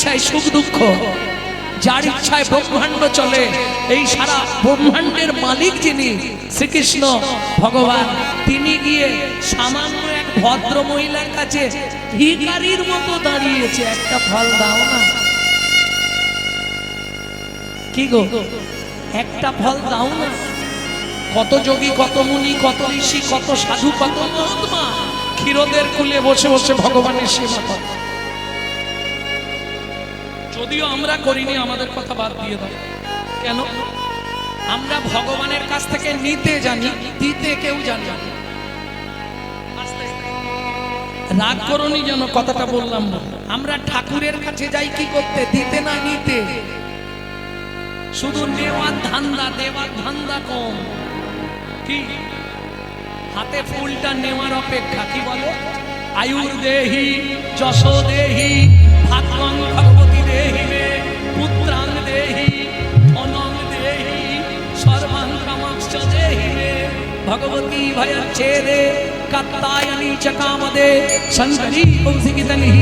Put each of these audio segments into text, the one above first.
ইচ্ছায় সুখ দুঃখ, যার ইচ্ছায় ব্রহ্মাণ্ড চলে। এই সারা ব্রহ্মাণ্ডের মালিক যিনি শ্রীকৃষ্ণ ভগবান, তিনি গিয়ে সামান্য এক ভদ্র মহিলার কাছে ভিখারির মতো দাঁড়িয়েছে, একটা ফল দাও না। কি গো, একটা ফল দাও না। কত যোগী, কত মুনি, কত ঋষি, কত সাধু, কত মহাত্মা ক্ষীরদের কুলে বসে বসে ভগবানের সেবা করে। যদিও আমরা করিনি, আমাদের কথা বাদ দিয়ে দাও। কেন? আমরা ভগবানের কাছ থেকে নিতে জানি, দিতে কেউ জানি না। রাগ করনি যেন কথাটা বললাম। আমরা ঠাকুরের কাছে যাই কি করতে? দিতে না নিতে। শুধু নেওয়ার ধান্দা, দেওয়ার ধান্দা কম। কি হাতে ফুলটা নেওয়ার অপেক্ষা। কি বলে? আয়ুর দেহি যশ দেহি ভাগ্যং ভগবতী দেহি মে পুত্রাং দেহি ধনং দেহি সর্বাং কামাংশ্চ দেহি মে ভগবতী ভয়চ্ছেদে কাত্তায়নী চ কামদে শঙ্করী কৌশিকিতনী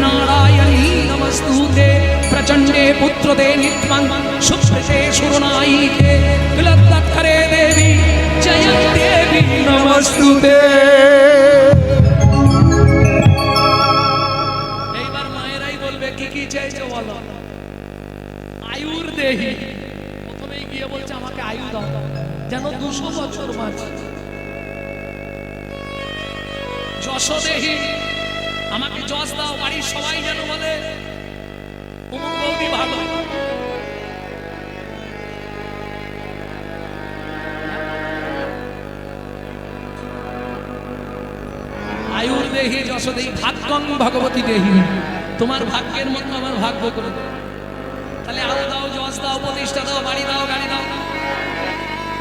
নারায়ণী নমস্তুতে প্রচণ্ডে পুত্রদে নিত্যং সুপ্রতে সুরনায়িকে কুলত্তক্ষরে দেবী জয় দেবী নমস্তুতে। এইবার মায়েরাই বলবে কি কি চাইছো বলো। আয়ুর দেহি, প্রথমেই গিয়ে বলছে আমাকে আয়ু দাও, যেন 200 বছর বাঁচি। যশ দেহি, আমাকে যশ দাও, বাড়ির সবাই যেন বলে অমুক বৌদি ভালো। আয়ুর দেহি যশ দেহি ভাগ্যং ভগবতী দেহি, তোমার ভাগ্যের মতো আমার ভাগ্য করে দাও। তাহলে আয়ু দাও, যশ দাও, প্রতিষ্ঠা দাও, বাড়ি দাও, গাড়ি দাও।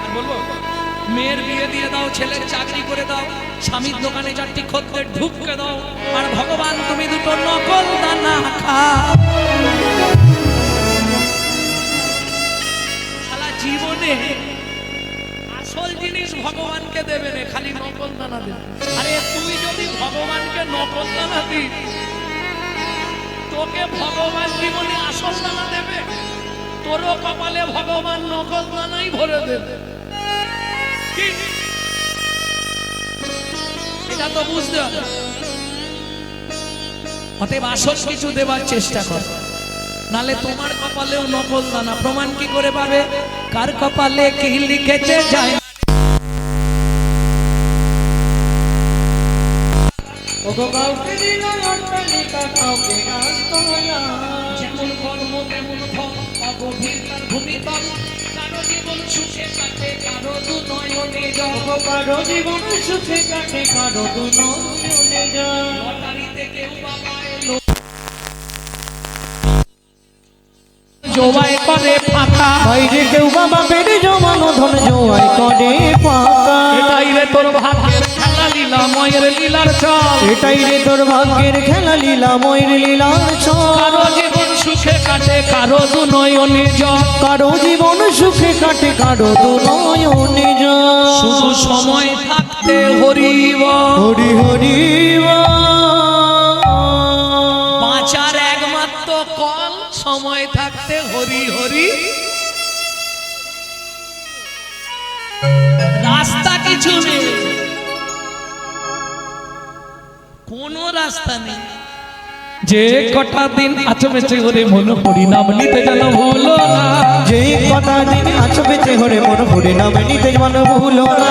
আর বলবো মেয়ের বিয়ে দিয়ে দাও, ছেলের চাকরি করে দাও, স্বামীর দোকানে 4টি খদ্দের ঢুককে দাও। আর ভগবান তুমি 2টো নকল দানা খাও। সারা জীবনে আসল জিনিস ভগবানকে দেবে না, খালি নকল দানা দেবে। আরে তুই যদি ভগবানকে নকল দানা দিস, তোকে ভগবান জীবনে আসল দানা দেবে? তোরও কপালে ভগবান নকল দানাই ভরে দেবে। কি এটা তো বুঝতে হবে। অতএব আসল কিছু দেবার চেষ্টা কর, নালে তোমার কপালেও নকল দানা। প্রমাণ কি করে পাবে? কার কপালে কি লিখেছে যায়। যেমন কর্ম তেমন ফল, অগভীর তার ভূমিতল। কারো জীবন সুখে কাটে, কারো দু নয়নে জল। কারো জীবন সুখে কাটে, কারো দু নয়নে জল। লটারিতে কেউ বাবা এলো, জোয়াই করে ফাঁকা। বাইরে কেউ বাবা পেটে জমানো ধন জোয়াই করে ফাঁকা। এটাই রে তোর ভাগ্যের খেলা, লীলা ময়ের লীলার চল। এটাই রে তোর ভাগ্যের খেলা, লীলা ময়ের লীলার চল। কারো জীবন সুখে কাটে, কারো দু নয়নে জল। কারো জীবন সুখে কাটে, কারো দু নয়নে জল। শুধু সময় থাকতে হরিব, হরি হরি বাঁচার একমাত্র কল সময় থাকতে হরি হরি। রাস্তা কিছু নেই, কোনো রাস্তা নেই। যে কটা দিন আছো বেঁচে হরে মন হরি নাম নিতে যেন ভুলো না। যে কটা দিন আছো বেঁচে হরে মন হরি নাম নিতে যেন ভুলো না।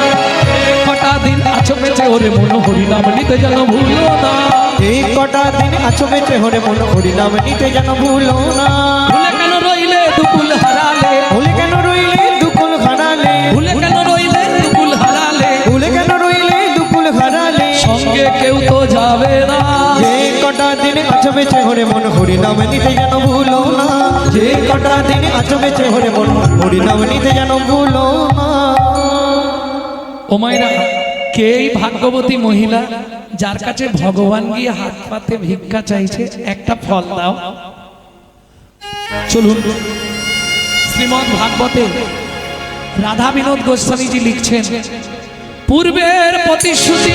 কটা দিন আছো বেঁচে হরে মন হরি নাম নিতে যেন ভুলো না। যে কটা দিন আছো বেঁচে হরে মন হরি নাম নিতে যেন ভুলো না। ভুলে কেন রইলে দুকুল হারালে, ভুলে কেন রইলে দুকুল হারালে। ভুলে কেন রইলে দুকুল হারালে, ভুলে কেন রইলে দুকুল হারালে। সঙ্গে কেউ তো যাবে না। যে কটা দিন আছো বেঁচে হরে মন হরি নাম নিতে যেন ভুলো না। যে কটা দিন আছো বেঁচে হরে মন হরি নাম নিতে যেন ভুলো না। ও মায়েরা, কে এই ভাগ্যবতী মহিলা যার কাছে ভগবান গিয়ে হাত পাতে ভিক্ষা চাইছে? একটা ফল দাও। চলুন, শ্রীমদ্ ভাগবতে রাধা বিনোদ গোস্বামীজি লিখছেন, পূর্বের প্রতিশ্রুতি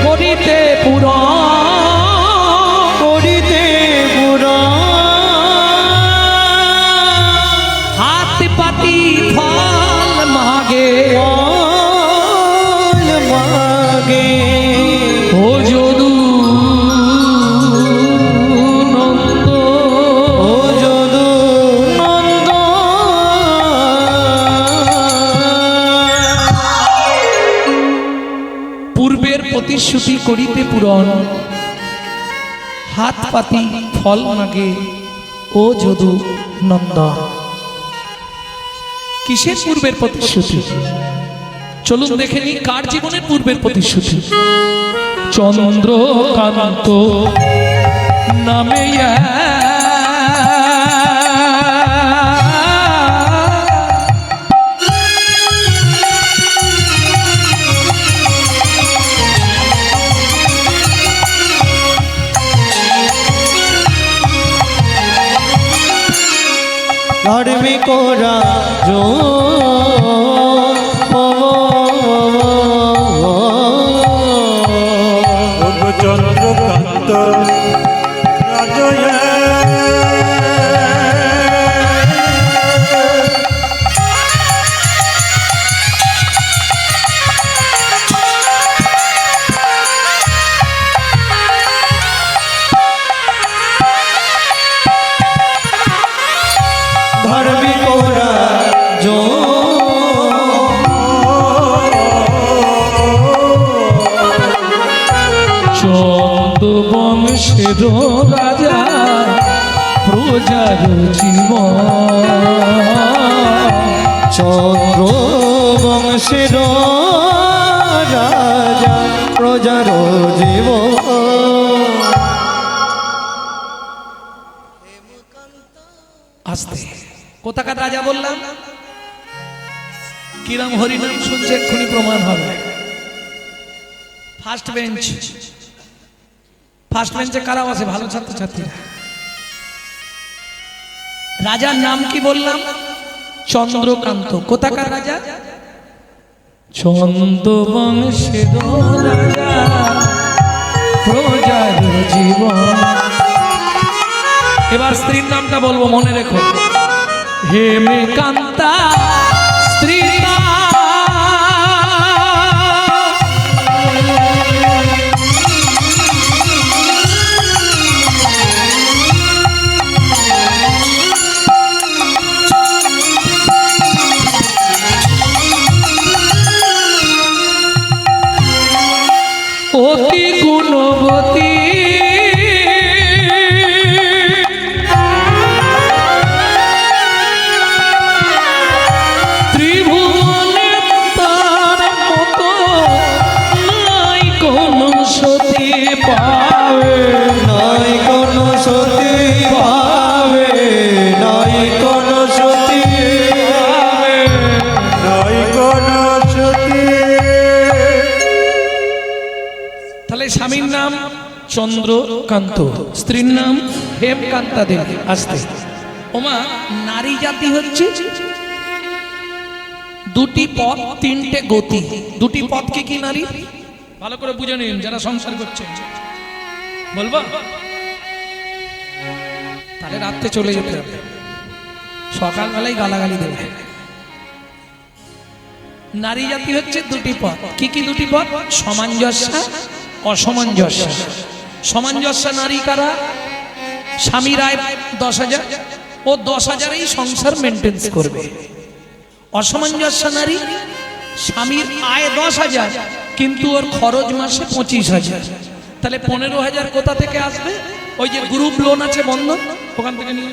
করিতে পূরণ পূরণ, হাত পাতি ফল মাগে ও যদু নন্দন। কিসের পূর্বের প্রতিশ্রুতি? চলুন দেখে নিই কার জীবনের পূর্বের প্রতিশ্রুতি। চন্দ্রকান্ত নামে ধার্মিক রাজো চন্দ্রকান্ত রাজয়া ধার্মিক রাজো বংশের রাজা প্রজার জীবন, চন্দ্র বংশের রাজা প্রজার জীব। আস্তে কোথাকার রাজা বললাম? কিরম হরিনাম শুনছে এক্ষুনি প্রমাণ হবে। ফার্স্ট বেঞ্চ, ফার্স্ট বেঞ্চে কারা বসে? ভালো ছাত্রছাত্রীরা। রাজার নাম কি বললাম? চন্দ্রকান্ত। কোথাকার রাজা? চন্দ্র বংশের রাজা প্রজার জীবন। এবার স্ত্রীর নামটা বলবো, মনে রেখো। হেমকান্তা স্ত্রী অতি গুণবতী, ত্রিভুবনে তার মতো নাই কোন সতী পাবে, নাই কোন সতী পাবে, নাই কোন সতী পাবে, নাই কোন সতী। তাহলে স্বামীর নাম চন্দ্রকান্ত, স্ত্রীর নাম হেমকান্তা দেবী। আসতে ওমা, নারী জাতি হচ্ছে দুটি পথ তিনটে গতি। দুটি পথ কি কি নারী? ভালো করে বুঝে নিন যারা সংসার করছেন। বলবো? তাহলে রাত্রে চলে যেতে হবে, সকালবেলায় গালাগালি দেবে। নারী জাতি হচ্ছে দুটি পথ। কি কি দুটি পথ? সামঞ্জস্য, অসামঞ্জস্য। সামঞ্জস্য নারী কারা? স্বামীর আয় 10,000, ও 10,000এই সংসার মেনটেন্স করবে। অসামঞ্জস্য নারী, স্বামীর আয় 10,000 কিন্তু ওর খরচ মাসে 25,000। তাহলে 15,000 কোথা থেকে আসবে? ওই যে গ্রুপ লোন আছে বন্ধন, ওখান থেকে নিয়ে।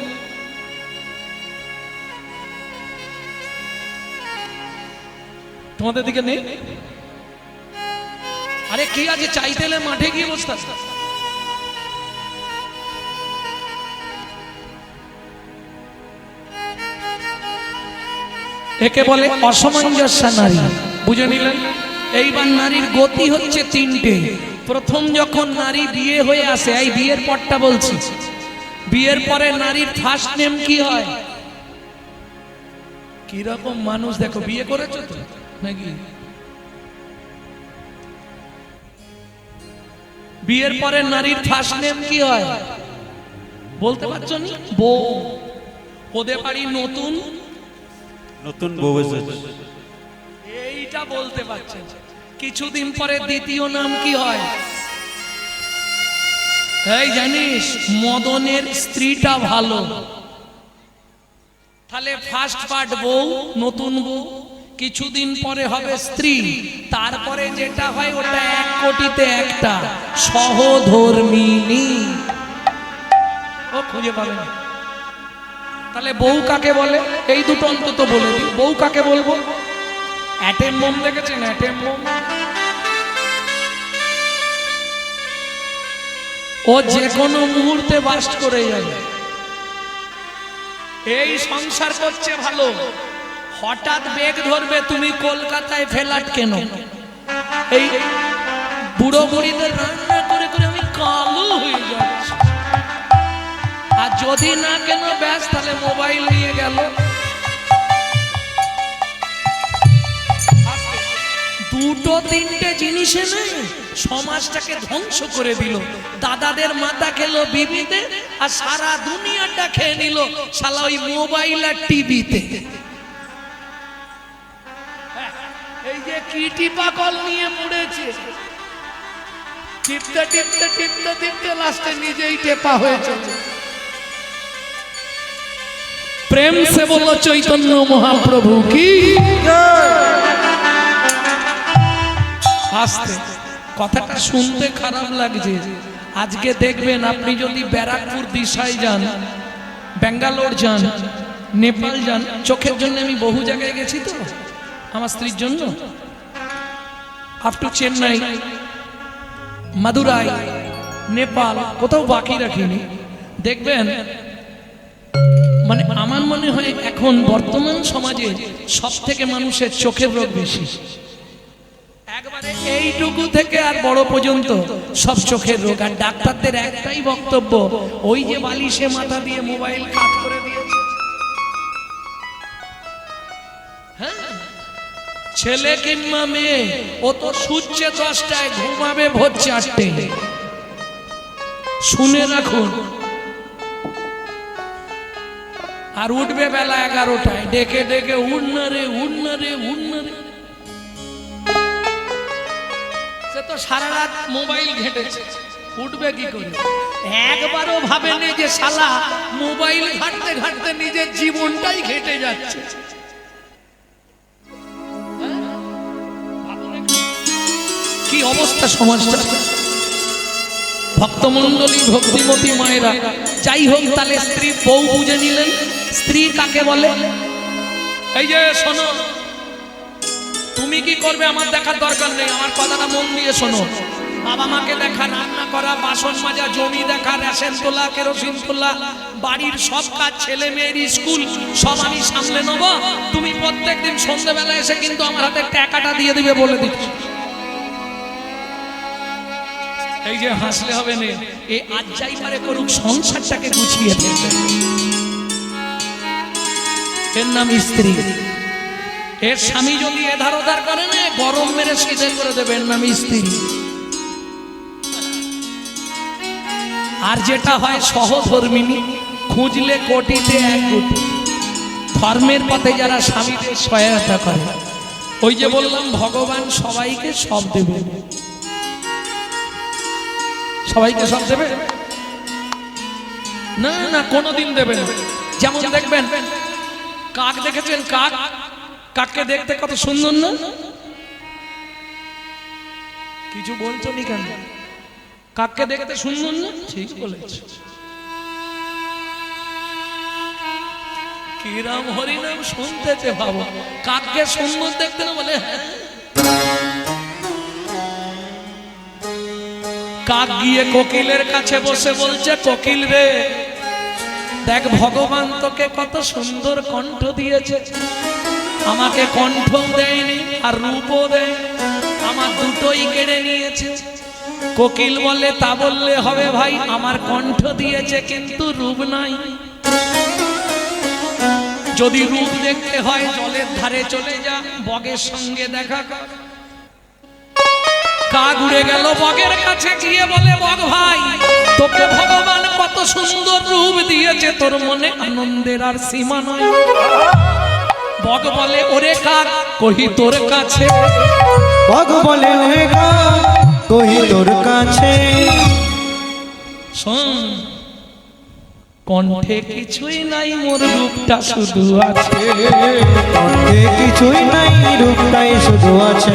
তোমাদের দিকে নেই? আরে কি আছে? চাইতে এলে মাঠে গিয়ে বসতে। একে বলে অসামঞ্জস্য নারী। বুঝে নিলেন? এইবার নারীর গতি হচ্ছে তিনটে। প্রথম যখন নারী বিয়ে হয়ে আসে, এই বিয়ের পরটা বলছি, বিয়ের পরে নারীর ফার্স্ট নেম কি হয়? কিরকম মানুষ দেখো, বিয়ে করেছো তো নাকি? বিয়ের পরে নারীর ফার্স্ট নেম কি হয় বলতে পারছো নি? বউ। ওদের বাড়ি নতুন নতুন বউ এসেছে, এইটা বলতে পারছেন। কিছুদিন পরে দ্বিতীয় নাম কি হয়? এই জানিস, মদনের স্ত্রীটা ভালো। তাহলে ফার্স্ট পার্ট বউ, নতুন বউ। কিছুদিন পরে হবে স্ত্রী, তারপরে যেটা হয় ওটা 1 কোটিতে একটা সহধর্মিনী। ও খুঁজে পাবে না। তাহলে বউ কাকে বলে? এই দুটো অন্তত বলে দিই। বউ কাকে বলবো? অ্যাটেম বোম দেখেছেন? Atom bomb. ও যে কোনো মুহূর্তে বাস্ট করে যাবে। এই সংসার করছে ভালো, হঠাৎ বেগ ধরবে, তুমি কলকাতায় ফ্ল্যাট কেন? এই বুড়ো বুড়িদের রান্না করে করে আমি কালো হয়ে যাচ্ছি। আর যদি না কেন ব্যাস, তাহলে মোবাইল নিয়ে গেল। দুটো তিনটে জিনিসে নেই, সমাজটাকে ধ্বংস করে দিল। দাদাদের মাথা খেলো বিবিতে, আর সারা দুনিয়াটা খেয়ে নিল শালা ওই মোবাইল আর টিভিতে। এই যে কি টিপা কল নিয়ে পড়েছে, টিপতে টিপতে টিপতে টিপতে লাস্টে নিজেই টেপা হয়েছে। প্রেম সে বলো চৈতন্য মহাপ্রভু কি। আসতে কথাটা শুনতে খারাপ লাগছে। আজকে দেখবেন আপনি যদি ব্যারাকপুর দিশায় যান, ব্যাঙ্গালোর যান, নেপাল যান, চোখের জন্য আমি বহু জায়গায় গেছি তো আমার স্ত্রীর জন্য, আপ টু চেন্নাই, মাদুরাই, নেপাল, কোথাও বাকি রাখিনি। দেখবেন মানে আমার মনে হয় এখন বর্তমান সমাজে সব থেকে মানুষের চোখের রোগ বেশি। একবারে এইটুকু থেকে আর বড় পর্যন্ত সব চোখের রোগ। আর ডাক্তারদের একটাই বক্তব্য, ওই যে বালিশে মাথা দিয়ে মোবাইল কাট করে দিয়েছে। হ্যাঁ, ছেলে কিংবা মেয়ে, ও তো শুচ্ছে 10টায়, ঘুমাবে ভোর 4টে। শুনে রাখুন। আর উঠবে বেলা 11টায়, ডেকে ডেকে উঠ না রে, উঠ না রে, উঠ না রে। সে তো সারা রাত মোবাইল ঘেটেছে, উঠবে কি করে? একবারও ভাবেনি যে শালা মোবাইল ঘাটতে ঘাটতে নিজের জীবনটাই ঘেটে যাচ্ছে। কি অবস্থা সমাজটা। ভক্তমণ্ডলী, ভক্তিমতী মায়েরা, যাই হোক, তাহলে স্ত্রী বউ বুঝে নিলেন। স্ত্রী কাকে বলে? এই যে শোনো, তুমি কি করবে আমার দেখার দরকার নেই, আমার কথাটা মন দিয়ে শোনো। বাবা মাকে দেখা, রান্না করা, বাসন মাজা, জমি দেখা, রেশন তোলা, কেরোসিন তোলা, বাড়ির সব কাজ, ছেলে মেয়ের স্কুল সব আমি সামলে নেব। তুমি প্রত্যেকদিন সন্ধ্যাবেলা এসে কিন্তু আমার হাতে টাকাটা দিয়ে দিবে বলে দিচ্ছি। এই যে হাসলে হবে না, এই আজ যাই পারে করুক, সংসারটাকে গুছিয়ে ফেলবে। এর নাম স্ত্রী। এর স্বামী যদি এধার ওধার করে না, গরম মেরে সিধে করে দেবে, এর নাম স্ত্রী। আর যেটা হয় সহধর্মিনী, খুঁজলে কোটিতে 1 কোটি। ধর্মের পথে যারা স্বামীদের সহায়তা করে, ওই যে বললাম ভগবান সবাইকে সব দেবে। সবাইকে সব দেবে না, না কোনোদিন দেবে না। যেমন দেখবেন কাক, দেখেছেন কাক? কাককে দেখতে কত সুন্দর না? কিছু বলছো নি কেন? কাককে দেখতে সুন্দর না? ঠিক বলেছ। কিরাম হরিনাম শুনতেছে ভাবো, কাককে সুন্দর দেখতে না বলে? হ্যাঁ। কাক গিয়ে কোকিলের কাছে বসে বলছে, কোকিল রে দেখ, ভগবান তোকে কত সুন্দর কণ্ঠ দিয়েছে, আমাকে কণ্ঠ দেয়নি আর রূপও দেয়, আমার দুটোই কেড়ে নিয়েছে। কোকিল বলে, তা বললে হবে ভাই, আমার কণ্ঠ দিয়েছে কিন্তু রূপ নাই। যদি রূপ দেখতে হয় জলের ধারে চলে যা, বগের সঙ্গে দেখা কর। কাক উড়ে গেল বগের কাছে, গিয়ে বলে, বগ ভাই তোকে ভগবান কত সুন্দর রূপ দিয়েছে, তোর মনে আনন্দের আর সীমা নয়। বগ বলে, ওরে কাক কহি তোর কাছে। বগ বলে, ওরে কাক কহি তোর কাছে। শোন, কণ্ঠে কিছুই নাই মোর রূপটা শুধু আছে। কণ্ঠে কিছুই নাই রূপটাই শুধু আছে।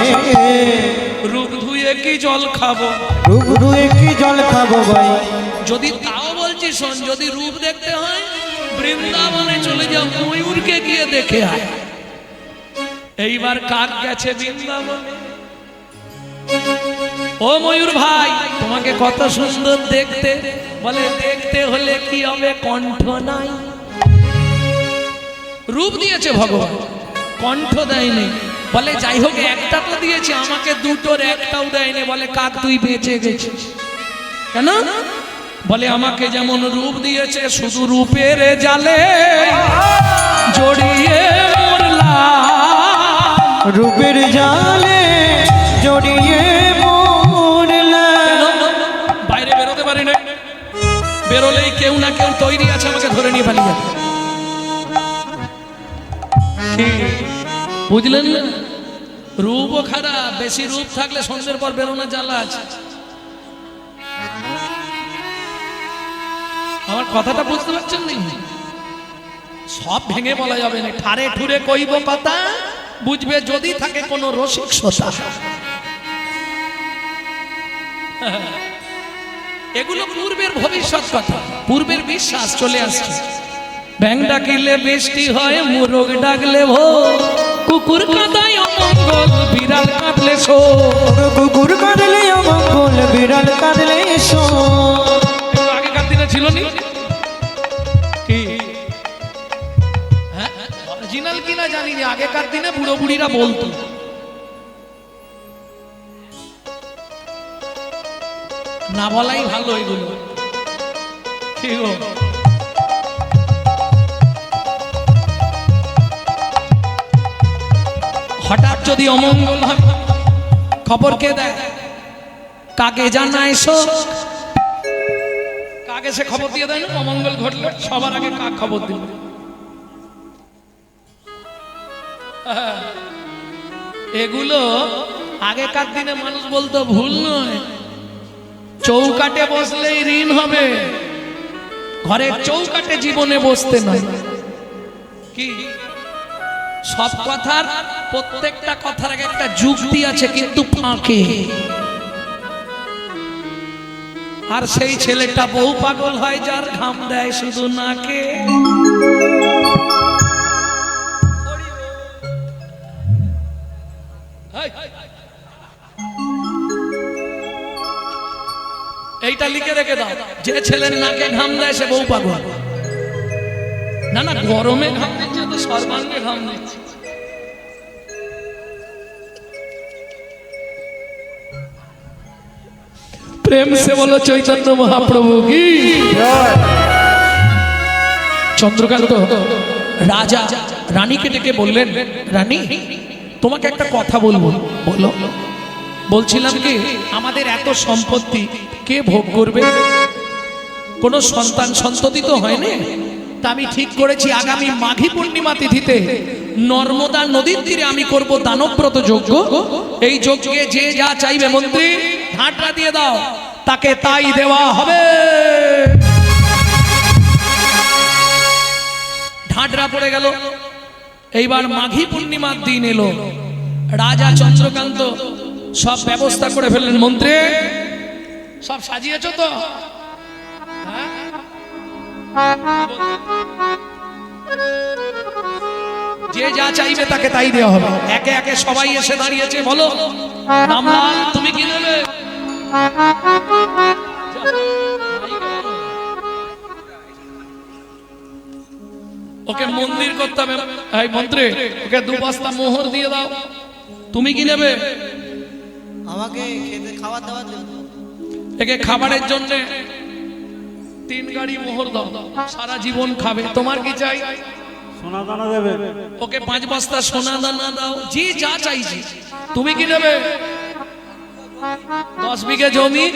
রূপ ধুয়ে কি জল খাবো, রূপ ধুয়ে কি জল খাবো ভাই। যদি তাও বলছি শোন, যদি রূপ দেখতে হয় বৃন্দাবনে চলে যাও, ময়ূরকে গিয়ে দেখে আয়। এইবার কাক গেছে বৃন্দাবনে। ও ময়ূর ভাই, তোমাকে কত সুন্দর দেখতে। বলে দেখতে হলে কি হবে, কণ্ঠ নাই। রূপ দিয়েছে ভগবান, কণ্ঠ দেয়নি। বলে যাই হোক, একটা তো দিয়েছে, আমাকে দুটোর একটাও দেয়নি। বলে কাক তুই বেঁচে গেছিস কেন? বলে আমাকে যেমন রূপ দিয়েছে, শুধু রূপের জালে জড়িয়ে মরলাম। রূপের জালে জড়িয়ে মরলাম। বাইরে বেরোতে পারি না, বেরোলেই কেউ না কেউ তৈরি আছে আমাকে ধরে নিয়ে পালিয়ে যাবে। বুঝলেন না? রূপও খারাপ, বেশি রূপ থাকলে সন্ধ্যের পর বেরোনোর জ্বালা আছে। আমার কথাটা বুঝতে পারছেন না? সব ভেঙে বলা যাবে না, ঠারে ঠুরে কইব কথা, বুঝবে যদি থাকে কোনো রসিক সতা। এগুলো পূর্বের ভবিষ্যৎ কথা, পূর্বের বিশ্বাস চলে আসছে। ব্যাং ডাকিলে বৃষ্টি হয়, মুরগ ডাকলে ভোর, কুকুর কাঁদায় অমঙ্গল, বিড়াল কাঁদলে শো। কুকুর কাঁদলে অমঙ্গল, বিড়াল কাঁদলে শো। আগেকার দিনে ছিল নি কি? হ্যাঁ, অরিজিনাল কিনা জানি না, আগেকার দিনে বুড়ো বুড়িরা বলতো। না বলাই ভালো এগুলো। কি গো? হঠাৎ যদি অমঙ্গল হয়, খবর কে দেয়? কাকে জানায় শোক? কাকে সে খবর দিয়ে দেয় না? অমঙ্গল ঘটলে সবার আগে কাক খবর দিল। এগুলো আগেকার দিনে মানুষ বলতো, ভুল নয়। চৌকাটে বসলেই ঋণ হবে, ঘরের চৌকাটে জীবনে বসতে নয়। কি? সব কথার, প্রত্যেকটা কথার আগে একটা যুক্তি আছে, কিন্তু ফাঁকে। আর সেই ছেলেটা বউ পাগল হয় যার ঘাম দেয় শুধু নাকে। এইটা লিখে রেখে দাও, যে ছেলের নাকে ঘাম দেয় সে বউ পাগল। না না, গরমে ঘাম দিচ্ছে তো সর্বাঙ্গে ঘাম দিচ্ছে। প্রেম সে বলো চৈতন্য মহাপ্রভু কি। চন্দ্রকান্ত রাজা রানীকে ডেকে বললেন, রানী তোমাকে একটা কথা বলবো। বলো। বলছিলাম কি, আমাদের এত সম্পত্তি কে ভোগ করবে? কোনো সন্তান সন্ততি তো হয় না। তা আমি ঠিক করেছি, আগামী মাঘী পূর্ণিমা তিথিতে নর্মদা নদীর তীরে আমি করব দানব্রত যজ্ঞ। এই যজ্ঞে যে যা চাইবে মন্ত্রী ঝাঁটা দিয়ে দাও, তাকে তাই দেওয়া হবে। ঢাঁটরা পড়ে গেল। এইবার মাঘী পূর্ণিমার দিন এলো। রাজা চন্দ্রকান্ত সব ব্যবস্থা করে ফেললেন। মন্ত্রী সব সাজিয়েছো তো? হ্যাঁ, যে যা চাইবে তাকে তাই দেওয়া হবে। একে একে সবাই এসে দাঁড়িয়েছে। বলো রামলাল, তুমি কি নেবে? ওকে মন্দির করতে হবে। এই মন্ত্রী, ওকে 2 বস্তা মোহর দিয়ে দাও। তুমি কি নেবে? আমাকে খেতে খাবার দাবার দেব। একে খাবারের জন্য 3 গাড়ি মোহর দাও, সারা জীবন খাবে। তোমার কি চাই? সোনা দানা দেবে। ওকে 5 বস্তা সোনা দানা দাও। যে যা চাইছি। তুমি কি নেবে? 10 বিঘে জমি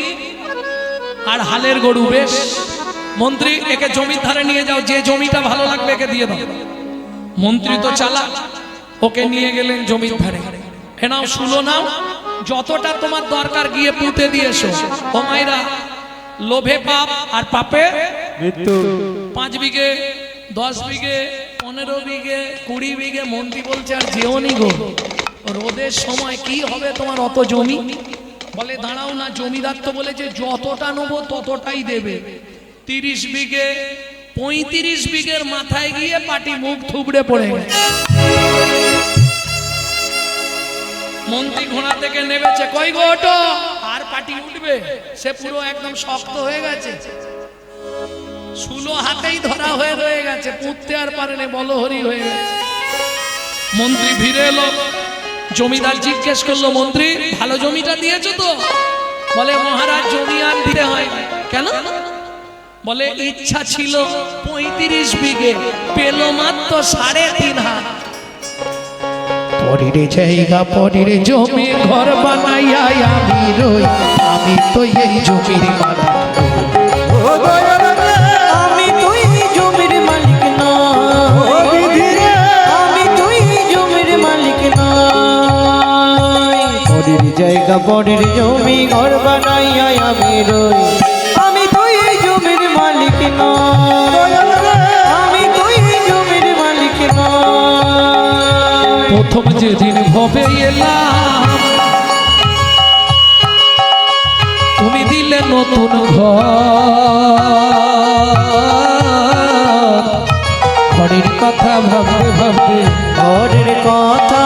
আর হালের গরু। বেশ মন্ত্রী, একে জমির ধারে নিয়ে যাও, যে জমিটা ভালো লাগবে একে দিয়ে দাও। মন্ত্রী তো চালাক, ওকে নিয়ে গেলেন জমির ধারে। এ নাও শুলো নাও, যতটা তোমার দরকার গিয়ে পুঁতে দিয়েছো। ও মাইরা, লোভে পাপ আর পাপে মৃত্যু 5 বিঘে 10 বিঘে 15 বিঘে 20 বিঘে মন্ত্রী বলছে আর যেওনি গো, রোদের সময় কি হবে তোমার অত জমি? বলে দাঁড়াও না, জমিদার তো বলেছে যতটা নেবো ততটাই দেবে। 30 বিঘে 35 বিঘের মাথায় গিয়ে পাটি মুখ থুবড়ে পড়ে গেছে। মন্ত্রী ঘোড়া থেকে নেমেছে, কই গো ওঠো, আর পাটি উঠবে? সে পুরো একদম শক্ত হয়ে গেছে, শুলো হাতেই ধরা হয়ে রয়ে গেছে, পুঁততে আর পারেনি, বলহরি হয়ে গেছে। মন্ত্রী ফিরে এলো, জমিদার জিজ্ঞেস করলো, মন্ত্রী ভালো জমিটা দিয়েছো তো? বলে মহারাজ জমি আর দিতে হয়। কেন? বলে ইচ্ছা ছিল 35 বিঘে, পেল মাত্র 3.5 হাত। পরের জায়গা পরের জমি ঘর বানাইয়া আমি রই, আমি তো এই জমির মালিক। আমি তুই জমির মালিক নই, আমি তুই জমির মালিক নই। পরের জায়গা পরের জমি ঘর বানাইয়া আমি রই, আমি তুই জমির মালিক নই, আমি তুই জমির মালিক নই। প্রথম যেদিন ভবে এলাম তুমি দিলে নতুন ঘর, ঘরের কথা ভাবতে ভাবতে, ঘরের কথা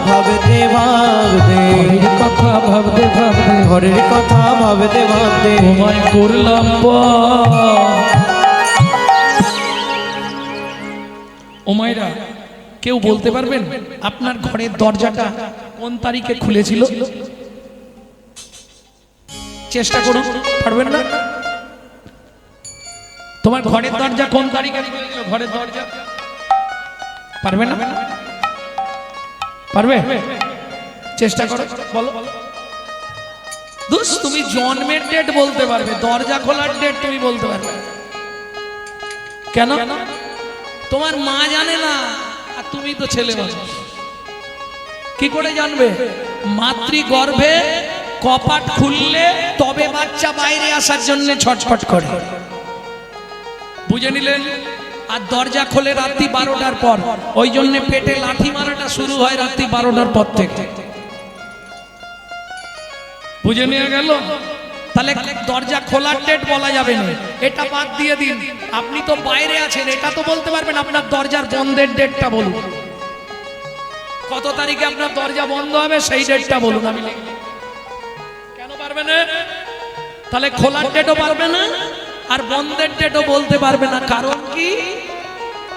ভাবতে ভাবতে, ঘরের কথা ভাবতে ভাবতে, ঘরের কথা ভাবতে ভাবতে তোমায় করলাম ও মায়েরা, কেউ বলতে পারবেন আপনার ঘরের দরজাটা কোন তারিখে খুলেছিল? চেষ্টা করুন, পারবেন না? তোমার ঘরের দরজা কোন তারিখে খুলেছিল? ঘরের দরজা পারবে না? পারবে? চেষ্টা করো, বলো। দোষ, তুমি জন্মের ডেট বলতে পারবে, দরজা খোলার ডেট তুমি বলতে পারবে কেন? তোমার মা জানে না, আর তুমি তো ছেলে মানুষ, কি করে জানবে? মাতৃগর্ভে কপাট খুললে তবে বাচ্চা বাইরে আসার জন্য ছটফট করে, বুঝে নিলেন? আর দরজা খোলে রাত্রি 12টার পর, ওই জন্য পেটে লাঠি মারাটা শুরু হয় রাত্রি 12টার পর থেকে, বুঝে নিয়ে গেল? তাহলে দরজা খোলার ডেট বলা যাবে না, এটা বাদ দিয়ে দিন। আপনি তো বাইরে আছেন, এটা তো বলতে পারবেন, আপনার দরজার বন্ধের ডেটটা বলুন, কত তারিখে আপনার দরজা বন্ধ হবে সেই ডেটটা বলুন। আমি কেন পারবে না? তাহলে খোলার ডেটও পারবে না আর বন্ধের ডেটও বলতে পারবে না, কারণ কি?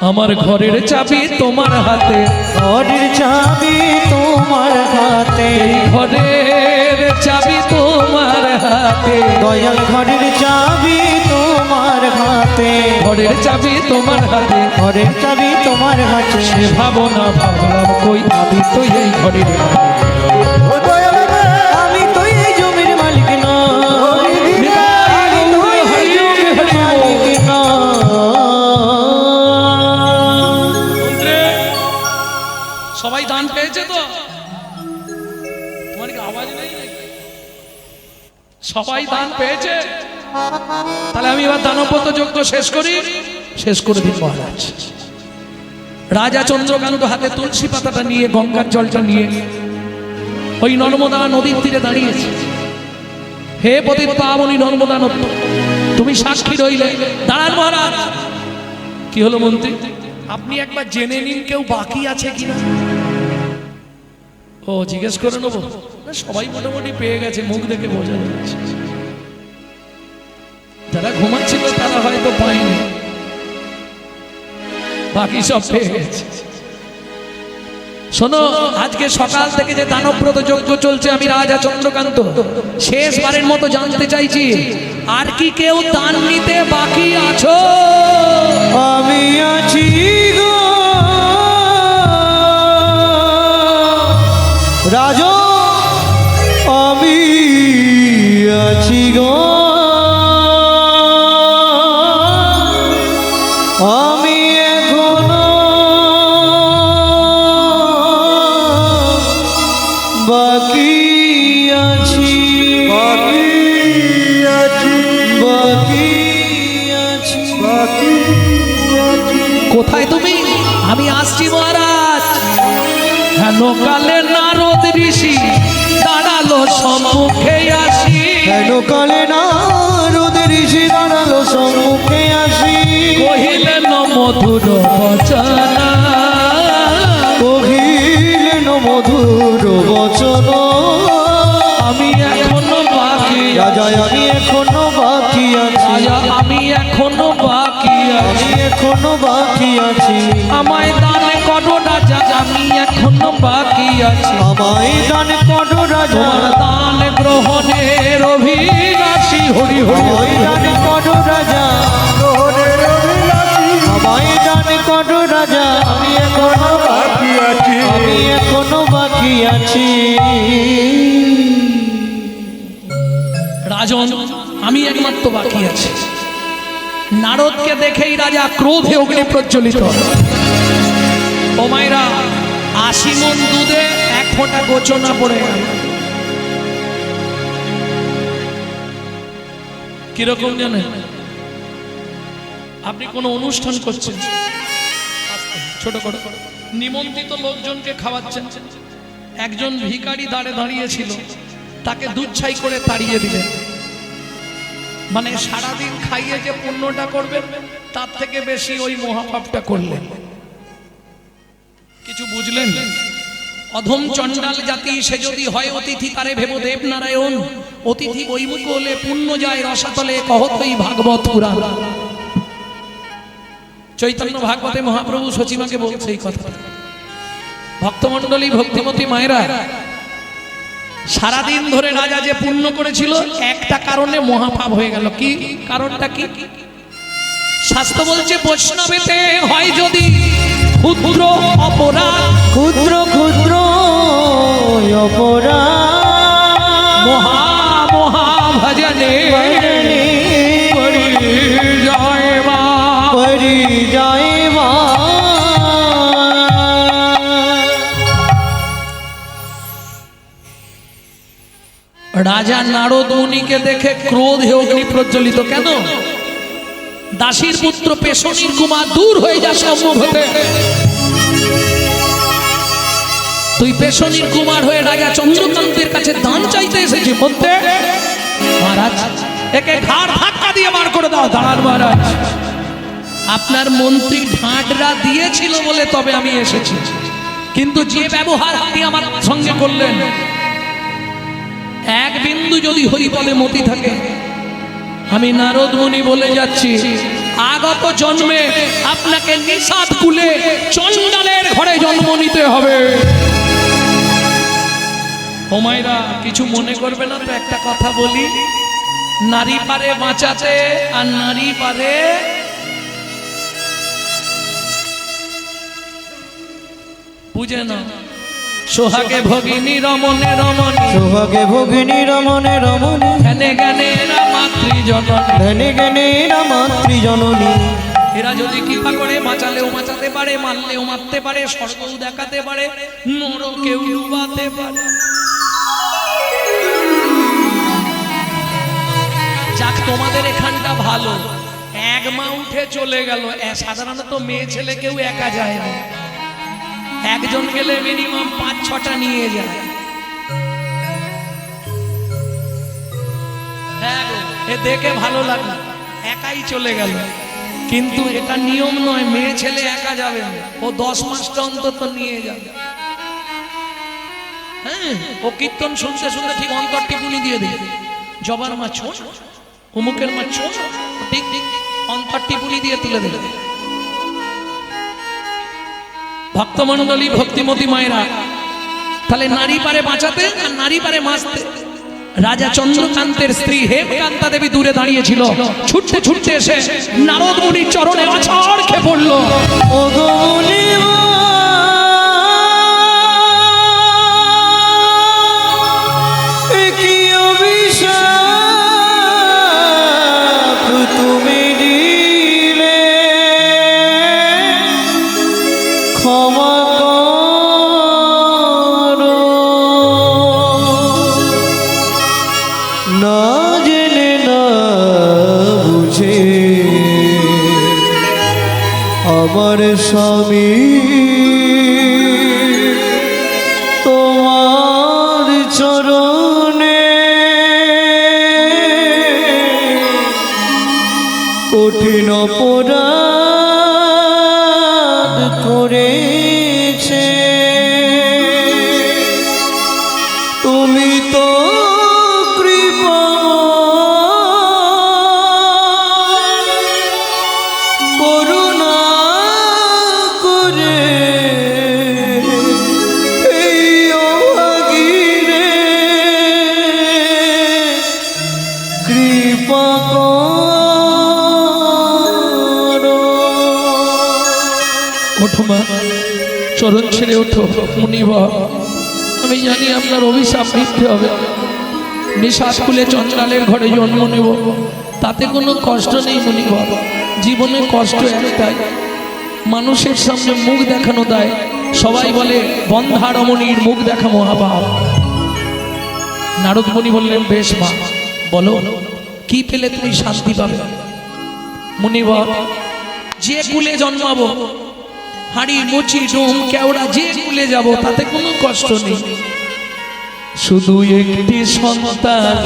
আমার ঘরের চাবি তোমার হাতে, ঘরের চাবি তোমার হাতে, ঘরের চাবি তোমার হাতে, দয়াল ঘরের চাবি তোমার হাতে, ঘরের চাবি তোমার হাতে, ঘরের চাবি তোমার হাতে। সে ভাবনা ভাবলাম কই, আমি তো এই ঘরের মালিক। আমি তো এই জমির মালিক নই, আমি তো এই জমির মালিক নই। সবাই দান পেয়েছে তো? তোমার কি আওয়াজ নেই? সবাই দান পেয়েছে? তাহলে আমি এবার দানব্রত যজ্ঞ শেষ করে দিন মহারাজ। রাজা চন্দ্রকান্ত হাতে তুলসী পাতাটা নিয়ে, গঙ্গার জলটা নিয়ে ওই নর্মদা নদীর তীরে দাঁড়িয়েছে। হে পতিত পাবনী নর্মদা নদী, তুমি সাক্ষী রইলে। দাঁড়ান মহারাজ। কি হলো মন্ত্রী? আপনি একবার জেনে নিন কেউ বাকি আছে কিনা। ও জিজ্ঞেস করে নেবো? সবাই মোটামুটি পেয়ে গেছে, মুখ দেখে বোঝা যাচ্ছে। যারা ঘুমাচ্ছিল তারা হয়তো পায়নি, বাকি সব পেয়ে গেছে। শোনো, আজকে সকাল থেকে যে দানব্রত যজ্ঞ চলছে, আমি রাজা চন্দ্রকান্ত শেষবারের মতো জানতে চাইছি, আর কি কেউ দান নিতে বাকি আছো? আমি আছি গো রাজা, আমি আছি গো, আমি এখনো বাকি আছি, বাকি আছি, বাকি আছি। বাকি আছি। কোথায় তুমি? আমি আসছি মহারাজ। হেন কালে নারদ ঋষি দাঁড়ালো সম্মুখে আসি। কেন কালে নারদ ঋষি দাঁড়ালো সম্মুখে আসি। কহিলেন মধুর বচনা, কহিলেন মধুর বচন। আমি এখনো বাকি রাজা আমি এখনো বাকি আছি। রাজা আমি এখনো বাকি আমি আছি। এখনো বাকি আছি। আমায় দান করো রাজা, আমি এখনো বাকি আছি। আমায় দান করো রাজা। তোমার দান গ্রহণের অভিলাষী। হরি হরি আমায় দান করো রাজা। গ্রহণের অভিলাষী আমায় দান করো রাজা। আমি এখনো বাকি আছি। আমি এখনো বাকি আছি। রাজন, আমি একমাত্র বাকি আছি। নারদকে দেখেই রাজা ক্রোধে অগ্নি প্রজ্বলিত। ও মায়েরা, ৮০ মণ দুধে ১ ফোঁটা গোচনা পড়ে গেল। কিরকম জানেন? আপনি কোনো অনুষ্ঠান করছেন, ছোট করে নিমন্ত্রিত লোকজনকে খাওয়াচ্ছেন, একজন ভিখারি দাঁড়িয়েছিল, তাকে দুধ ছাই করে তাড়িয়ে দিলেন। মানে সারাদিন খাইয়ে যে পুণ্যটা করবেন তার থেকে বেশি ওই মহাপাপটা করলেন। কিছু বুঝলেন? অধম চণ্ডাল জাতি সে যদি হয় অতিথি তারে ভেব দেবনারায়ণ। অতিথি বৈমুখ হলে পুণ্য যায় রসাতলে, কহতই ভাগবত পুরাণ। চৈতন্য ভাগবতে মহাপ্রভু সচিমাকে বলছে এই কথা। ভক্তমণ্ডলী, ভক্তিমতী মায়েরা, সারাদিন ধরে রাজা যে পুণ্য করেছিল একটা কারণে মহাপাপ হয়ে গেল। কি কারণটা? কি শাস্ত্র বলছে, বৈষ্ণবেতে হয় যদি ক্ষুদ্র অপরাধ, ক্ষুদ্র ক্ষুদ্র অপরাধ মহা মহা ভজনে পরিজয়বা। পরিজয়বা। রাজা নারদ মুনিকে দেখে ক্রোধে অগ্নি প্রজ্বলিত। কেন? দাসীর পুত্র পেশনির কুমার, দূর হয়ে যা সম্মুখ হতে। তুই পেশনির কুমার হয়ে রাজা চন্দ্রকান্তের কাছে দান চাইতে এসেছি বলতে? মহারাজ, একে ঘাড় ধাক্কা দিয়ে বার করে দাও। দাঁড়ান মহারাজ, আপনার মন্ত্রী ঢাঁটরা দিয়েছিল বলে তবে আমি এসেছি, কিন্তু যে ব্যবহার আপনি আমার সঙ্গে করলেন, এক বিন্দু যদি হরিপদে মতি থাকে, আমি নারদ মুনি বলে যাচ্ছি, আগত জন্মে আপনাকে নিষাদ কুলে চণ্ডালের ঘরে জন্ম নিতে হবে। ও মায়েরা, কিছু মনে করবে না তো, একটা কথা বলি। নারী পারে বাঁচাতে আর নারী পারে বুঝে না। সোহাগে ভগিনী রমণে রমণী, সোহাগে ভগিনী রমণে রমণী, ধ্যানে জ্ঞানে এরা মাতৃজননী। ধ্যানে জ্ঞানে এরা মাতৃজননী। এরা যদি কৃপা করে বাঁচালেও বাঁচাতে পারে, মারলেও মারতে পারে, স্বর্গও দেখাতে পারে, নরকেও ডুবাতে পারে। যাক, তোমাদের এখানটা ভালো, এক মা উঠে চলে গেল। সাধারণত মেয়ে ছেলে কেউ একা যায় না, একজন গেলে মিনিমাম ৫-৬টা নিয়ে যায়। হ্যাঁ গো, এ দেখে ভালো লাগলো, একাই চলে গেল। কিন্তু এটা নিয়ম নয়, মেয়ে ছেলে একা যাবে না, ও ১০-৫টা অন্তত নিয়ে যাবে। হ্যাঁ, ও কীর্তন শুনতে শুনতে ঠিক অন্তর টিপুনি দিয়ে দেবে। জবার মা ছোট, অমুকের মা ছোট, ঠিক ঠিক অন্তর টিপুনি দিয়ে তুলে দেবে। ভক্তমণ্ডলী, ভক্তিমতী মায়েরা, তাহলে নারী পারে বাঁচাতে আর নারী পারে মাসতে। রাজা চন্দ্রকান্তের স্ত্রী হেমকান্তা দেবী দূরে দাঁড়িয়েছিল, ছুটতে ছুটতে এসে নারদ মুনির চরণে আছাড় খেয়ে পড়লো। ও গো মুনিমা, এ কি অভিশাপ তুমি দিলে, ক্ষমা করো। না জেনে না বুঝে আমার স্বামী তোমার চরণে কঠিন অপরাধ করেছে, তুমি তো কৃপা করুণা করে এই অভাগীরে কৃপা করো। ওঠো মা, চরণ ছেড়ে ওঠো। মুনিবর, আমি জানি আপনার অভিশাপ মিথ্যে হবে। নিঃশ্বাস খুলে চঞ্চলের ঘরে জন্ম নেব, তাতে কোনো কষ্ট নেই মুনিবর। জীবনে কষ্ট একটাই, মানুষের সামনে মুখ দেখানো দেয়। সবাই বলে বন্ধা রমণীর মুখ দেখা মহাপাপ। নারদ মুনি বললেন, বেশ মা, বলো কি পেলে তুমি শান্তি পাবে? মুনিবর, যে কুলে জন্মাবো, হাড়ি মুচি ডুম কেওড়া, যে কুলে যাব তাতে কোনো কষ্ট নেই। শুধু একটি সন্তান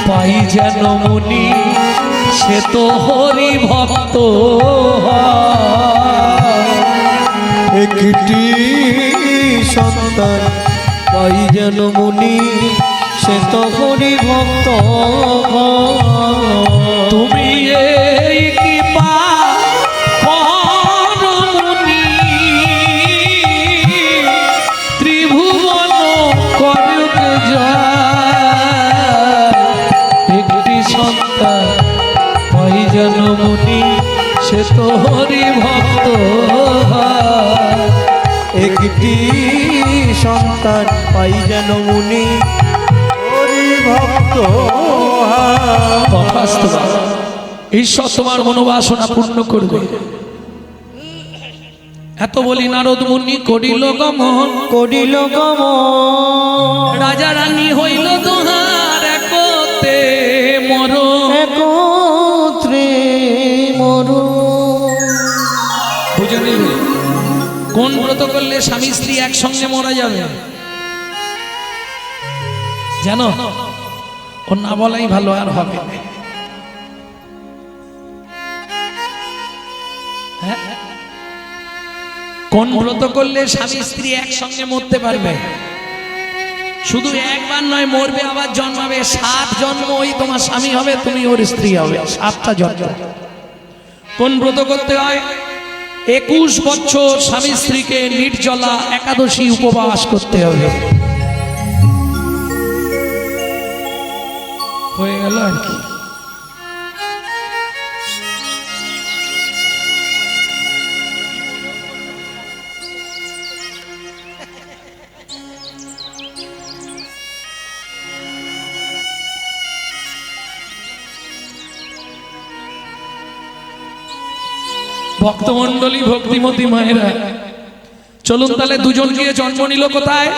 পাই যেন মুনি, সে তো হরি ভক্ত। একটি সন্তান পাই যেন মুনি, সে তো হরি ভক্ত। তুমি এই কৃপা করো মুনি, ত্রিভুবন করুক জয়। একটি সন্তান পাই যেন মুনি, সে তো হরি ভক্ত। একটি সন্তান পাই যেন মুনি, হরি ভক্ত। তথাস্তু। ঈশ্বর তোমার মনোবাসনা পূর্ণ করবে। এত বলি নারদ মুনি করিল গমন, করিল গমন, রাজা রানী হইল দোহার একতে মরণ। একত্রে মরণ। বুঝে নিলে কোন ব্রত করলে স্বামী স্ত্রী একসঙ্গে মারা যাবে? জানো? ও না বলাই ভালো, আর হবে না। হ্যাঁ? কোন ব্রত করলে স্বামী স্ত্রী একসঙ্গে মরতে পারবে? শুধু একবার নয়, মরবে আবার জন্মাবে। 7 জন্ম ওই তোমার স্বামী হবে, তুমি ওর স্ত্রী হবে। 7টা জন্ম। কোন ব্রত করতে হয়? 21 বছর স্বামী স্ত্রীকে নির্জলা একাদশী উপবাস করতে হবে। হয়ে গেল আর কি। ভক্তমণ্ডলী, ভক্তিমতী মায়েরা, চলুন তাহলে দুজন গিয়ে জন্ম নিল কোথায়?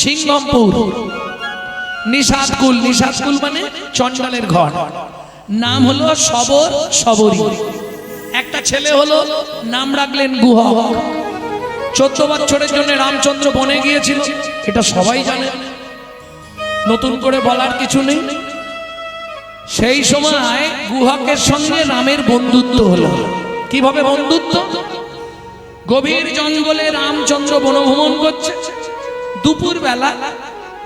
সিংহমপুর, নিষাদকুল। নিষাদকুল মানে চণ্ডালের ঘর। নাম হলো সবর, সবরী। একটা ছেলে হলো, নাম রাখলেন গুহক। 14 বছরের জন্য রামচন্দ্র বনে গিয়েছিল, এটা সবাই জানে, নতুন করে বলার কিছু নেই। সেই সময় গুহকের সঙ্গে রামের বন্ধুত্ব হলো। কিভাবে বন্ধুত্ব? গভীর জঙ্গলে রামচন্দ্র বনভ্রমণ করছে। দুপুর বেলা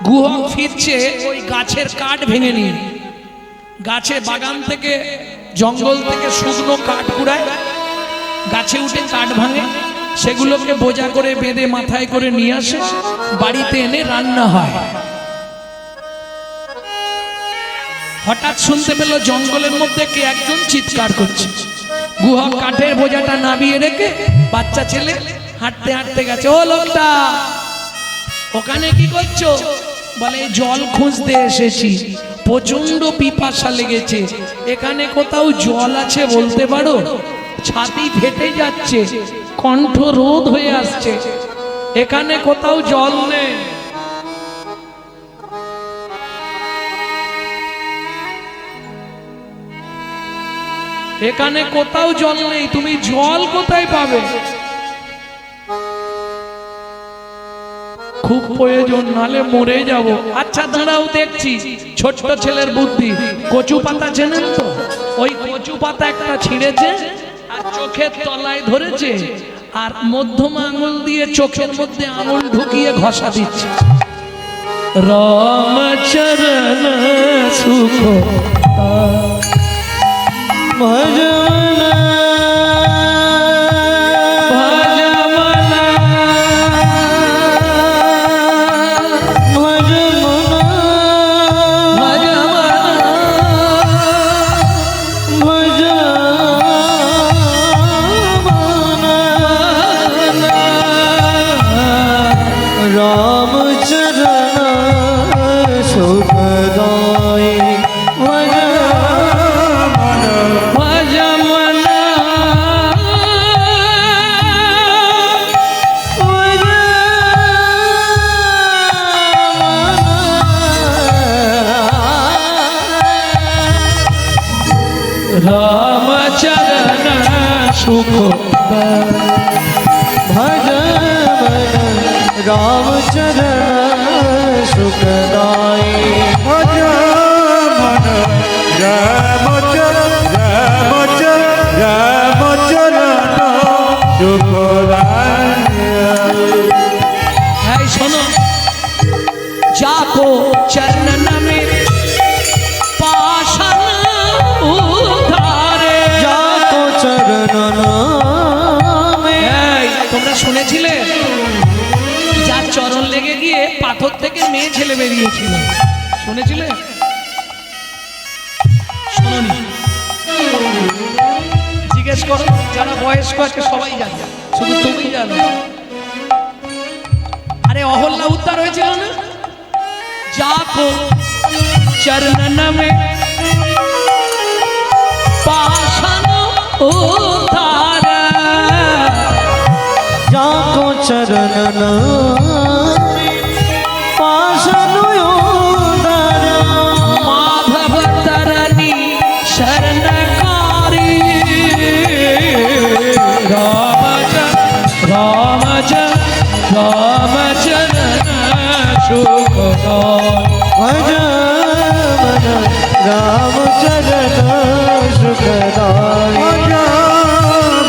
গুহক ফিরছে, ওই গাছের কাঠ ভেঙে নিয়ে। গাছে বাগান থেকে, জঙ্গল থেকে শুকনো কাঠ কুড়ায়, গাছে উঠে কাঠ ভাঙে, সেগুলোকে বোঝা করে বেঁধে মাথায় করে নিয়ে আসে, বাড়িতে এনে রান্না হয়। হঠাৎ শুনতে পেল জঙ্গলের মধ্যে কে একজন চিৎকার করছে। গুহক কাঠের বোঝাটা নামিয়ে রেখে বাচ্চা ছেলে হাঁটতে হাঁটতে গেছে। ও লোকটা, ওখানে কি করছো? বলে জল খুঁজতে এসেছি, প্রচন্ড পিপাসা লেগেছে। এখানে কোথাও জল আছে বলতে পারো? ছাতি ফেটে যাচ্ছে, কণ্ঠ রোধ হয়ে আসছে, এখানে কোথাও জল নেই। এখানে কোথাও জল নেই, তুমি জল কোথায় পাবে? খুব প্রয়োজন, নালে মরে যাব। আচ্ছা দাঁড়াও, দেখছি ছোট্ট ছেলের বুদ্ধি। কচু পাতা চেনেন তো? ওই কচু পাতা একটা ছিঁড়েছে আর চোখের তলায় ধরেছে, আর মধ্যম আঙুল দিয়ে চোখের মধ্যে আঙুল ঢুকিয়ে ঘষা দিচ্ছে। রামচরণ সুখ ভজমনা ভজমনা ভজমনা ভজমনা ভজমনা রামচরণ সুখদায় রামচরণ সুখ ভজমন রামচরণ সুখদায় ভজমন রামচরণ রামচরণ সুখদায়। এই শোনো, যাকো চরণ में पाषाण उद्धारे, যাকো চরণ নামে। এই তোমরা শুনেছিলে যার চরণ লেগে গিয়ে পাথর থেকে মেয়ে ছেলে বেরিয়েছিল? শুনেছিলে? শোনোনি? জিজ্ঞেস করো, যারা বয়স্ক আছে সবাই জানে, শুধু তুমি জানো। আরে অহল্যা উদ্ধার হয়েছিল না? যাকো চরণ में पाषाण उद्धारे, যাকো চরণ নামে পাষাণ উদ্ধার। माधव तरनी शरणकारी, रामचरण सुखदाय। ভজমন রামচরণ সুখদায়।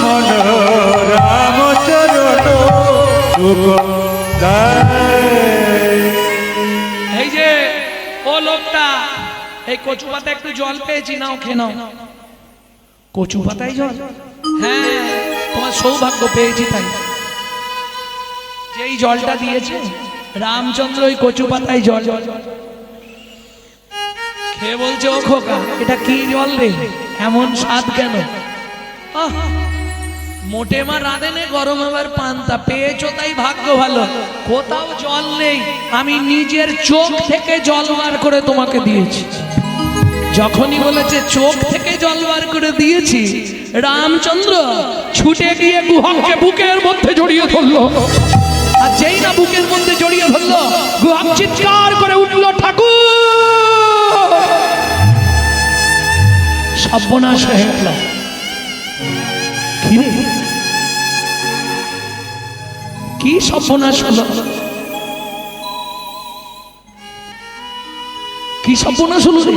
ভজমন রামচরণ সুখদায়। এই যে ও লোকটা, এই কচু পাতা একটু জল পেয়েছি, নাও খেয়ে নাও। কচু পাতায় জল? হ্যাঁ, তোমার সৌভাগ্য, পেয়েছি তাই। যেই জলটা দিয়েছে রামচন্দ্র ওই কচু পাতায় জল খেয়ে বলছে, ও খোকা এটা কি জল রে, এমন স্বাদ কেন? আহ, মোটে মা রাঁধেনে গরম আবার পান্তা, পেয়েছো তাই ভাগ্য ভালো। কোথাও জল নেই, আমি নিজের চোখ থেকে জল বার করে তোমাকে দিয়েছি। যখনই বলেছে চোখ থেকে জল বার করে দিয়েছি, রামচন্দ্র ছুটে গিয়ে গুহককে বুকের মধ্যে জড়িয়ে ধরলো। আর যেই না বুকের মধ্যে জড়িয়ে ধরলো, গুহক চিৎকার করে উঠলো, ঠাকুর! সর্বনাশ হয়ে গেল। কি রে, কি সর্বনাশ হলো? কি সর্বনাশ হলো রে?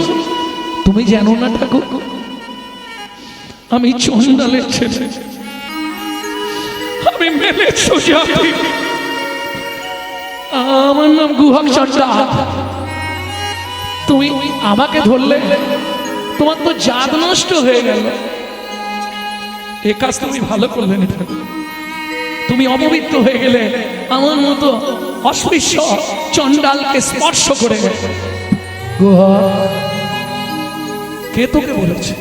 তুমি জানো না ঠাকুর, আমি চন্ডালের ছেলে, আমি মেলে সুজাতি, আমার নাম গুহক চন্ডাল। তুমি আমাকে ধরলে, তোমার তো জাত নষ্ট হয়ে গেল। এ কাজ তুমি ভালো করলে না ঠাকুর, তুমি অপবিত্র হয়ে গেলে, আমার মতো অস্পৃশ্য চন্ডালকে স্পর্শ করে গেলে। গুহক, কে তোকে বলেছে?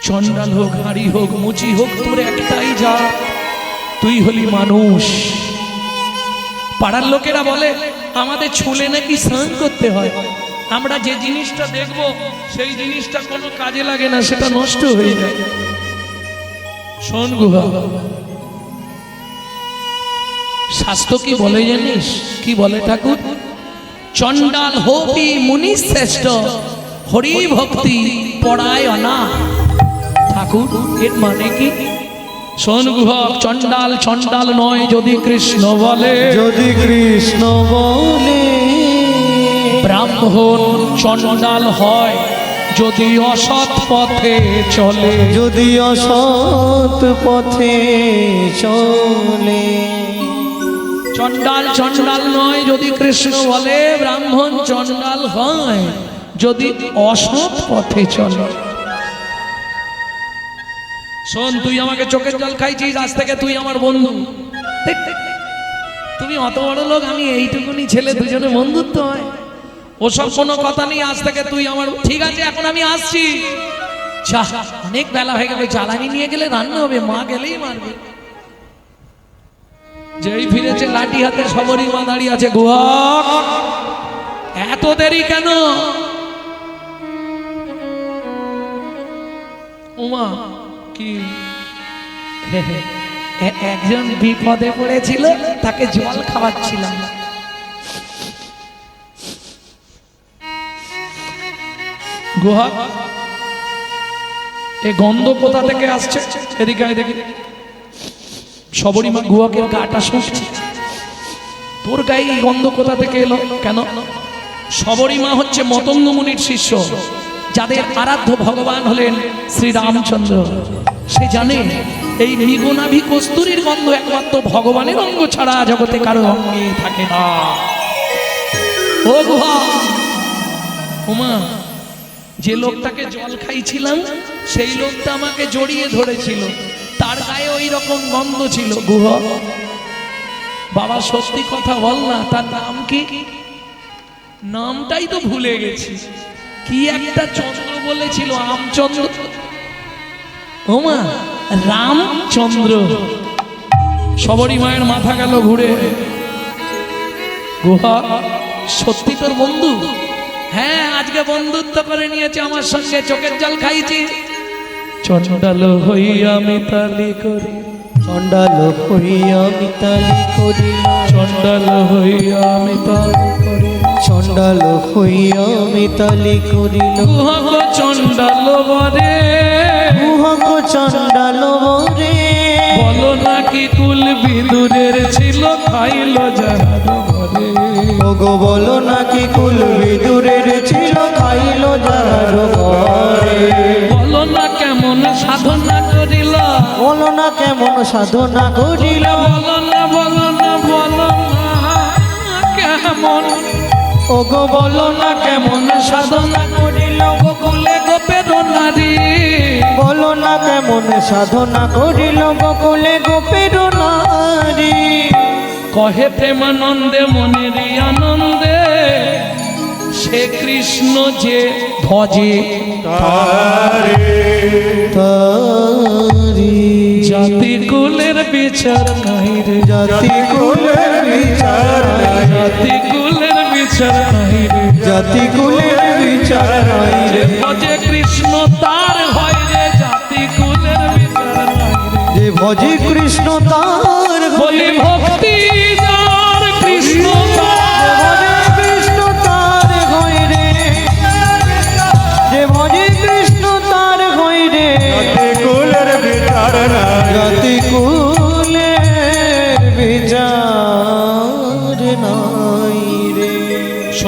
চন্ডাল হোক, হাড়ি হোক, মুচি হোক, তোর একটাই যা, তুই হলি মানুষ। পাড়ার লোকেরা বলে আমাদের ছুলে নাকি স্নান করতে হয়। আমরা যে জিনিসটা দেখব সেই জিনিসটা কোনো কাজে লাগে না, সেটা নষ্ট হয়ে যায়। শোন গুহা, শাস্ত্র কি বলে জানিস? কি বলে ঠাকুর? চন্ডাল হোপি মুনি শ্রেষ্ঠ, হরি ভক্তি পড়ায় না ঠাকুর। এর মানে কি? শোন গুহক, চণ্ডাল চণ্ডাল নয় যদি কৃষ্ণ বলে, যদি কৃষ্ণ বলে, ব্রাহ্মণ চণ্ডাল হয় যদি অসৎ পথে চলে, যদি অসৎ পথে চলে। চণ্ডাল চণ্ডাল নয় যদি কৃষ্ণ বলে, ব্রাহ্মণ চণ্ডাল হয় যদি অসৎ পথে চলে। শোন, তুই আমাকে চোখের জল খাইছিস, আজ থেকে তুই আমার বন্ধু। তুমি অত বড় লোক, আমি এইটুকুনি ছেলে, দুজনে বন্ধুত্ব হয় ওসব কোনো কথা নেই। আজ থেকে তুই আমার, ঠিক আছে এখন আমি আসছি। যা, অনেক বেলা হয়ে গেল, জ্বালানি নিয়ে গেলে রান্না হবে, মা গেলেই মারবে। যেই ফিরেছে লাঠি হাতে সবরই মা দাঁড়িয়ে আছে। গুহক, এত দেরি কেন? উমা কি? একজন বিপদে পড়েছিল, তাকে জল খাওয়াচ্ছিলাম। গুহা, এ গন্ধ কোথা থেকে আসছে? এদিকে আয় দেখি। সবরী মা গুহকের গাটা শুষছে। তোর গায়ে এই গন্ধ কোথা থেকে এলো? কেন? সবরী মা হচ্ছে মতঙ্গ মুনির শিষ্য, যাদের আরাধ্য ভগবান হলেন শ্রী রামচন্দ্র। সে জানে এই নিগনাভি কস্তুরীর গন্ধ একমাত্র ভগবানের অঙ্গ ছাড়া জগতে কারো অঙ্গে থাকে না। ও গুহা, উমা, যে লোকটাকে জল খাইছিলাম সেই লোকটা আমাকে জড়িয়ে ধরেছিল, তার গায়ে ওই রকম গন্ধ ছিল। গুহ, বাবা সত্যি কথা বল না, তার নাম কি? নামটাই তো ভুলে গেছি। কি একটা চন্দ্র বলেছিল, আমচন্দ্র। ওমা, রামচন্দ্র। সবরী মায়ের মাথা গেল ঘুরে। গুহা, সত্যি তোর বন্ধু? হ্যাঁ, আজকে বন্ধুত্ব করে নিয়েছে আমার সঙ্গে, চোখের জল খাইছি। চণ্ডাল হইয়া মিতালি করি, চণ্ডাল হইয়া মিতালি করি, চণ্ডাল হইয়া মিতালি করি, চণ্ডাল হইয়া মিতালি করিল। গুহক চণ্ডাল বরে, গুহক চণ্ডাল বরে, বলো নাকি কুল বিদুরের ছিল, খাইল যাহার ঘরে। ওগো বলো নাকি কুল বিদুরের ছিল, খাইল যাহার ঘরে। বলো না কেমন সাধনা করিল, বলো না কেমন সাধনা করিল, বলো না, বলো না, বলো না কেমন, ওগো বলো না কেমন সাধনা করিল, গোকুলে গোপের নারী। বলো না কেমন সাধনা করিল, বকুলে গোপের নারী। কহে প্রেমানন্দে মনের আনন্দে, সে কৃষ্ণ যে ভজে তারি। জাতি কুলের বিচার নাই রে, জাতি কুলের বিচার নাই, জাতি কুলের বিচার নাই রে, জাতি কুলের বিচার নাই যে রে। ভজে